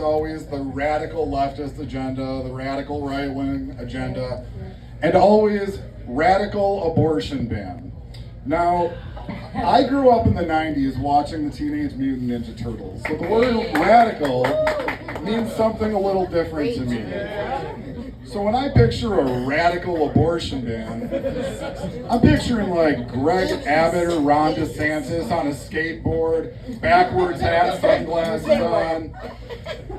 always the radical leftist agenda, the radical right-wing agenda, and always radical abortion ban. Now, I grew up in the 90s watching the Teenage Mutant Ninja Turtles, so the word radical means something a little different to me. So when I picture a radical abortion ban, I'm picturing like Greg Abbott or Ron DeSantis on a skateboard, backwards hat, sunglasses on.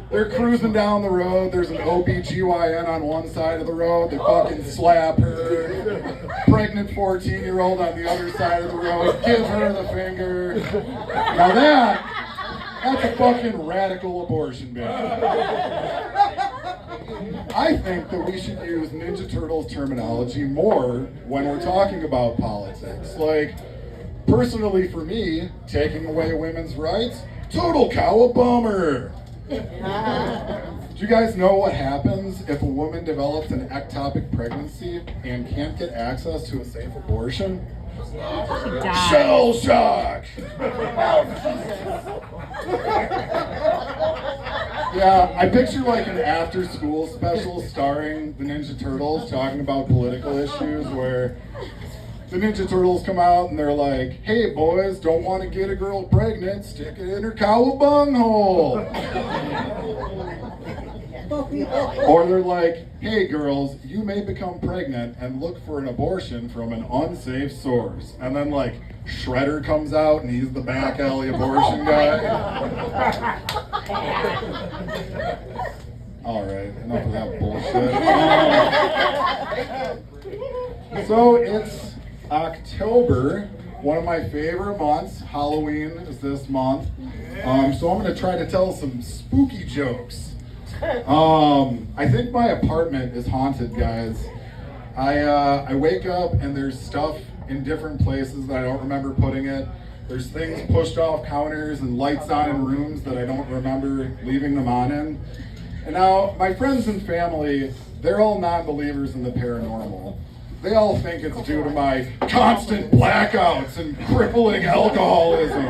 They're cruising down the road, there's an OBGYN on one side of the road, they fucking slap her. Pregnant 14-year-old on the other side of the road, give her the finger. Now that's a fucking radical abortion ban. I think that we should use Ninja Turtles terminology more when we're talking about politics. Like, personally for me, taking away women's rights, total cowabunga. Do you guys know what happens if a woman develops an ectopic pregnancy and can't get access to a safe abortion? Shell shock! Yeah, I picture like an after-school special starring the Ninja Turtles talking about political issues where the Ninja Turtles come out and they're like, hey boys, don't want to get a girl pregnant, stick it in her cowabung hole. Or they're like, hey girls, you may become pregnant and look for an abortion from an unsafe source. And then like Shredder comes out and he's the back alley abortion guy. Alright, enough of that bullshit. So it's October, one of my favorite months. Halloween is this month. So I'm going to try to tell some spooky jokes. I think my apartment is haunted, guys. I wake up and there's stuff in different places that I don't remember putting it. There's things pushed off counters and lights on in rooms that I don't remember leaving them on in. And now, my friends and family, they're all non-believers in the paranormal. They all think it's due to my constant blackouts and crippling alcoholism.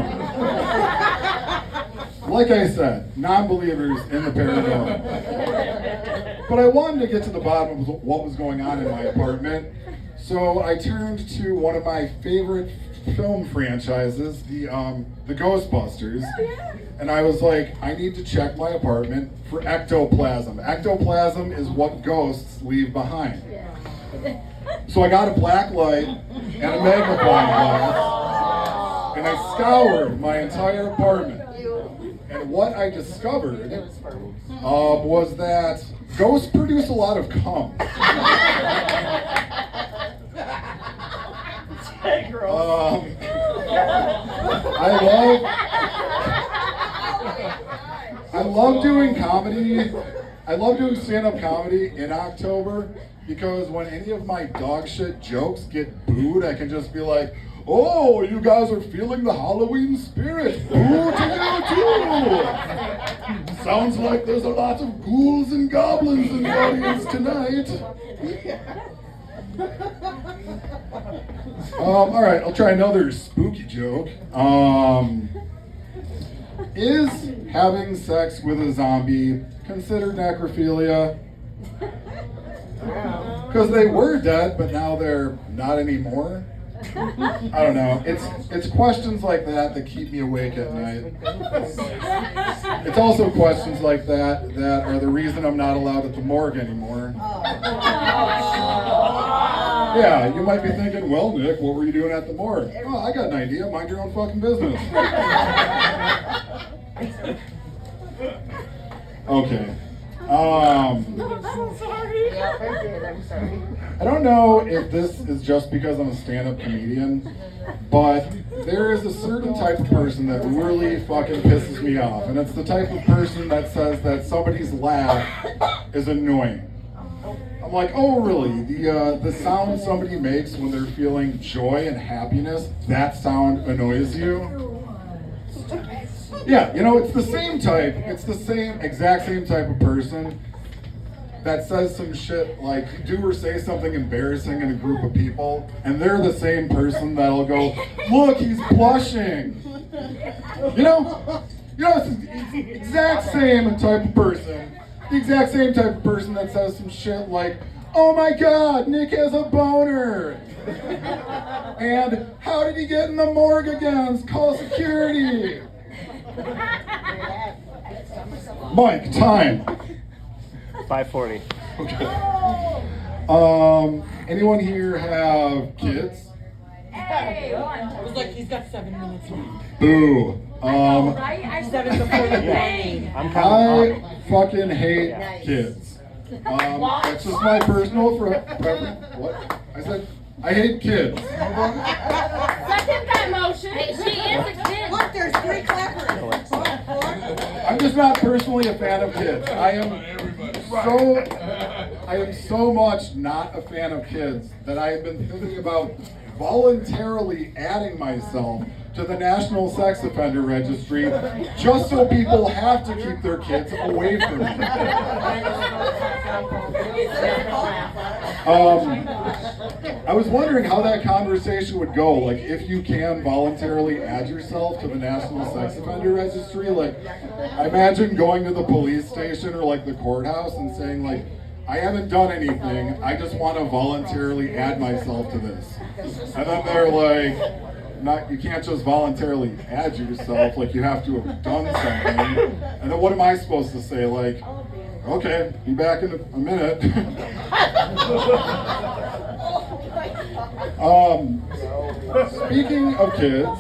Like I said, non-believers in the paranormal. But I wanted to get to the bottom of what was going on in my apartment, so I turned to one of my favorite film franchises, the Ghostbusters, and I was like, I need to check my apartment for ectoplasm. Ectoplasm is what ghosts leave behind. So I got a black light and a magnifying glass, and I scoured my entire apartment. And what I discovered was that ghosts produce a lot of cum. I love doing comedy. I love doing stand-up comedy in October because when any of my dog shit jokes get booed, I can just be like, oh, you guys are feeling the Halloween spirit. Boo to you too. Sounds like there's a lot of ghouls and goblins in the audience tonight. All right, I'll try another spooky joke. Is having sex with a zombie considered necrophilia? Because they were dead, but now they're not anymore. I don't know. It's questions like that that keep me awake at night. It's also questions like that that are the reason I'm not allowed at the morgue anymore. Yeah, you might be thinking, well, Nick, what were you doing at the morgue? Oh, I got an idea. Mind your own fucking business. Okay. I'm sorry. I'm sorry. I don't know if this is just because I'm a stand-up comedian, but there is a certain type of person that really fucking pisses me off, and it's the type of person that says that somebody's laugh is annoying. I'm like, oh really? The sound somebody makes when they're feeling joy and happiness, that sound annoys you? Yeah, you know, it's the exact same type of person that says some shit like, do or say something embarrassing in a group of people, and they're the same person that'll go, look, he's blushing. You know, You know, it's the exact same type of person. The exact same type of person that says some shit like, oh my god, Nick has a boner. And how did he get in the morgue again? Call security. Mike, time. 5:40. Okay. Anyone here have kids? Hey, It was like he's got 7 minutes left. Boo. right? I 7 before the bang. I'm counting. I fucking hate kids. That's just my personal preference. What? I said I hate kids. second that motion. Hey, she is a kid. Look, there's 3 clappers. I'm just not personally a fan of kids. I am so much not a fan of kids that I have been thinking about voluntarily adding myself to the National Sex Offender Registry just so people have to keep their kids away from me. I was wondering how that conversation would go, like if you can voluntarily add yourself to the National Sex Offender Registry. Like, I imagine going to the police station or like the courthouse and saying like, I haven't done anything, I just want to voluntarily add myself to this. And then they're like, you can't just voluntarily add yourself, like you have to have done something. And then what am I supposed to say? Like, okay, be back in a minute. Speaking of kids,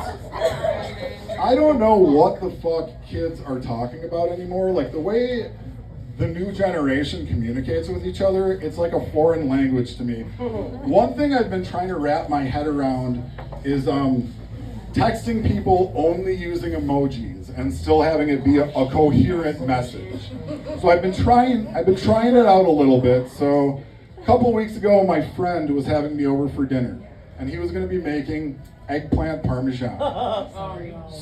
I don't know what the fuck kids are talking about anymore. Like the way the new generation communicates with each other, it's like a foreign language to me. One thing I've been trying to wrap my head around is texting people only using emojis and still having it be a coherent message. So I've been trying it out a little bit. So a couple weeks ago, my friend was having me over for dinner, and he was going to be making eggplant parmesan.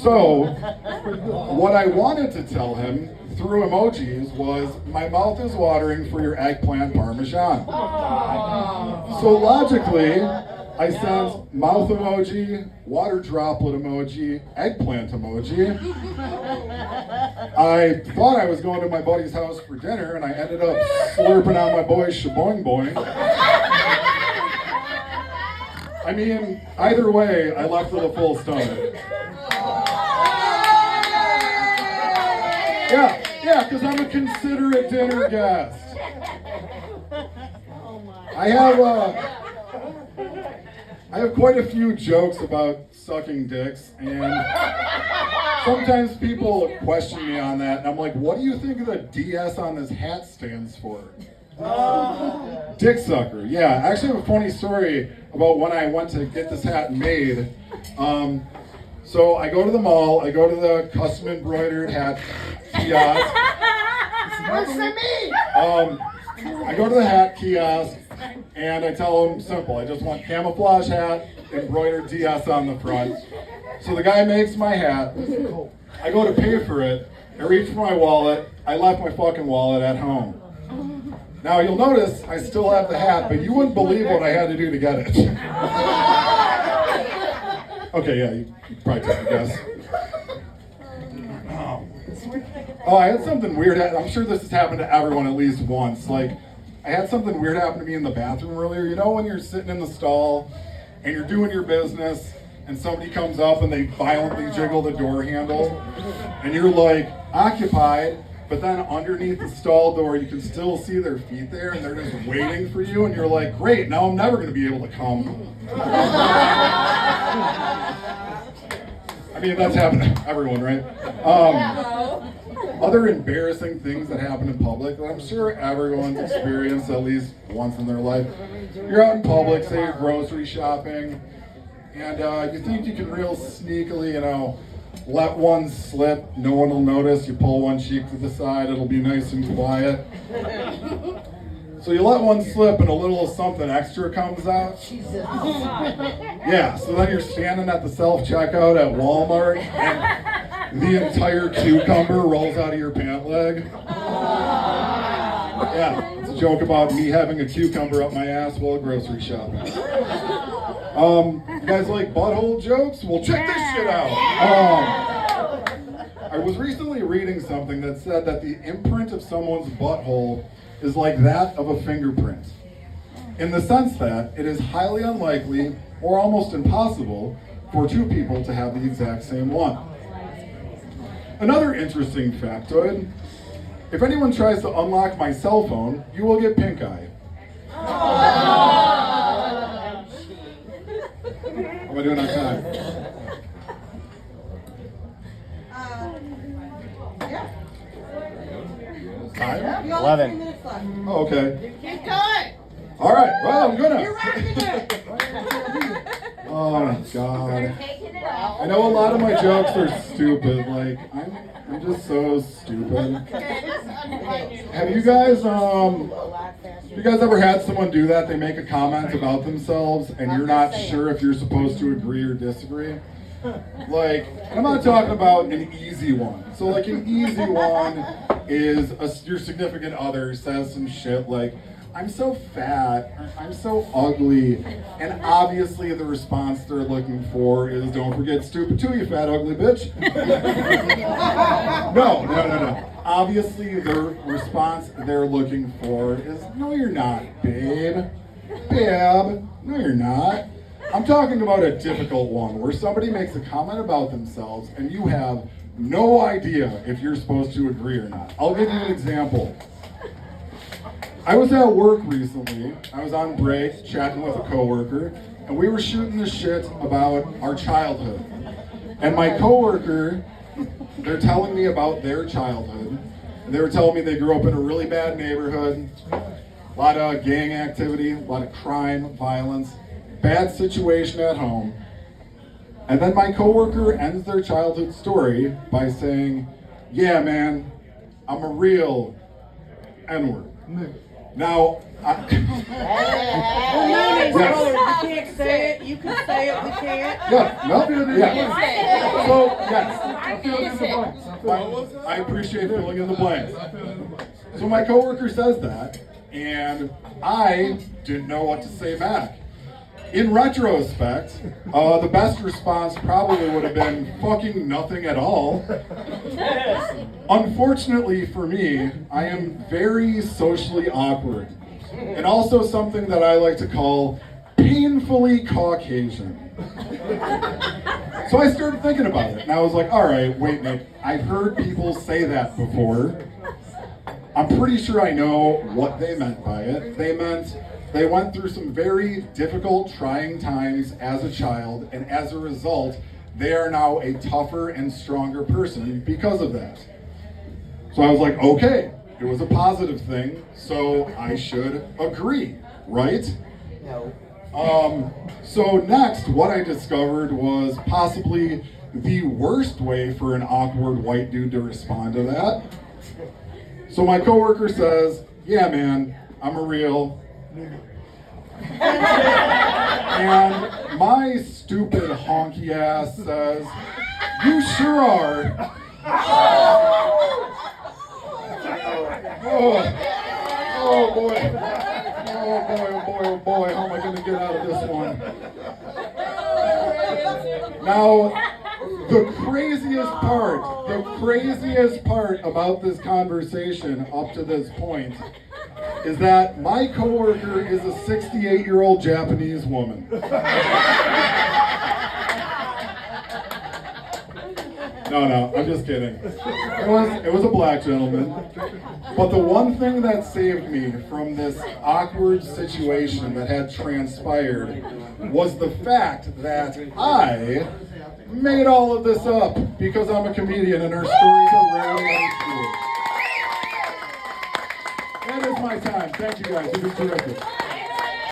So what I wanted to tell him through emojis was, my mouth is watering for your eggplant parmesan. So logically, I sent mouth emoji, water droplet emoji, eggplant emoji. I thought I was going to my buddy's house for dinner, and I ended up slurping on my boy's shaboing boing. I mean, either way, I left with a full stomach. Yeah, because I'm a considerate dinner guest. I have quite a few jokes about sucking dicks, and sometimes people question me on that, and I'm like, what do you think the DS on this hat stands for? Dick sucker. Yeah, I actually have a funny story about when I went to get this hat made. So I go to the mall, I go to the custom embroidered hat kiosk. I go to the hat kiosk, and I tell them simple, I just want camouflage hat, embroidered DS on the front. So the guy makes my hat, I go to pay for it, I reach for my wallet, I left my fucking wallet at home. Now you'll notice I still have the hat, but you wouldn't believe what I had to do to get it. Okay, yeah, you probably took a guess. Oh, I had something weird. I'm sure this has happened to everyone at least once. Like, I had something weird happen to me in the bathroom earlier. You know when you're sitting in the stall and you're doing your business and somebody comes up and they violently jiggle the door handle and you're like occupied, but then underneath the stall door you can still see their feet there and they're just waiting for you and you're like, great, now I'm never going to be able to come. I mean, that's happened to everyone, right? Other embarrassing things that happen in public that I'm sure everyone's experienced at least once in their life. You're out in public, say you're grocery shopping, and you think you can real sneakily, let one slip, no one will notice, you pull one cheek to the side, it'll be nice and quiet. So you let one slip and a little something extra comes out. Yeah, so then you're standing at the self-checkout at Walmart and the entire cucumber rolls out of your pant leg. Yeah, it's a joke about me having a cucumber up my ass while grocery shopping. You guys like butthole jokes? Well, check this shit out. I was recently reading something that said that the imprint of someone's butthole is like that of a fingerprint, in the sense that it is highly unlikely or almost impossible for two people to have the exact same one. Another interesting factoid, if anyone tries to unlock my cell phone, you will get pink eye. How am I doing on time? Yeah. Time? We only have 11. 3 minutes left. Oh, okay. Keep going. All right, well, I'm gonna. You're rocking it. Oh my God. Taking it off. I know a lot of my jokes are stupid. Like, I'm just so stupid. Have you guys ever had someone do that? They make a comment about themselves and you're not sure if you're supposed to agree or disagree? Like, I'm not talking about an easy one. So like an easy one is your significant other says some shit like, I'm so fat, I'm so ugly, and obviously the response they're looking for is, don't forget stupid too, you fat ugly bitch. No. Obviously the response they're looking for is, no you're not, babe. Babe, no you're not. I'm talking about a difficult one, where somebody makes a comment about themselves and you have no idea if you're supposed to agree or not. I'll give you an example. I was at work recently. I was on break chatting with a coworker, and we were shooting the shit about our childhood. And my coworker, they're telling me about their childhood. And they were telling me they grew up in a really bad neighborhood, a lot of gang activity, a lot of crime, violence, bad situation at home. And then my coworker ends their childhood story by saying, yeah man, I'm a real N-word. Now, You can't say it. You can say it. We can't. yeah. So, yes. I appreciate filling in the blanks. So my coworker says that, and I didn't know what to say back. In retrospect, the best response probably would have been fucking nothing at all. Unfortunately for me, I am very socially awkward, and also something that I like to call painfully Caucasian. So I started thinking about it, and I was like, all right, wait, Nick, I've heard people say that before. I'm pretty sure I know what they meant by it. They meant they went through some very difficult, trying times as a child, and as a result, they are now a tougher and stronger person because of that. So I was like, okay, it was a positive thing, so I should agree, right? No. So next, what I discovered was possibly the worst way for an awkward white dude to respond to that. So my coworker says, yeah man, I'm a real... And my stupid honky ass says, you sure are. Oh boy. Oh boy, how am I gonna get out of this one? Now, the craziest part about this conversation up to this point is that my coworker is a 68-year-old Japanese woman. No, I'm just kidding. It was a black gentleman. But the one thing that saved me from this awkward situation that had transpired was the fact that I made all of this up because I'm a comedian and our stories are rarely untrue. That is my time. Thank you guys. You've been terrific.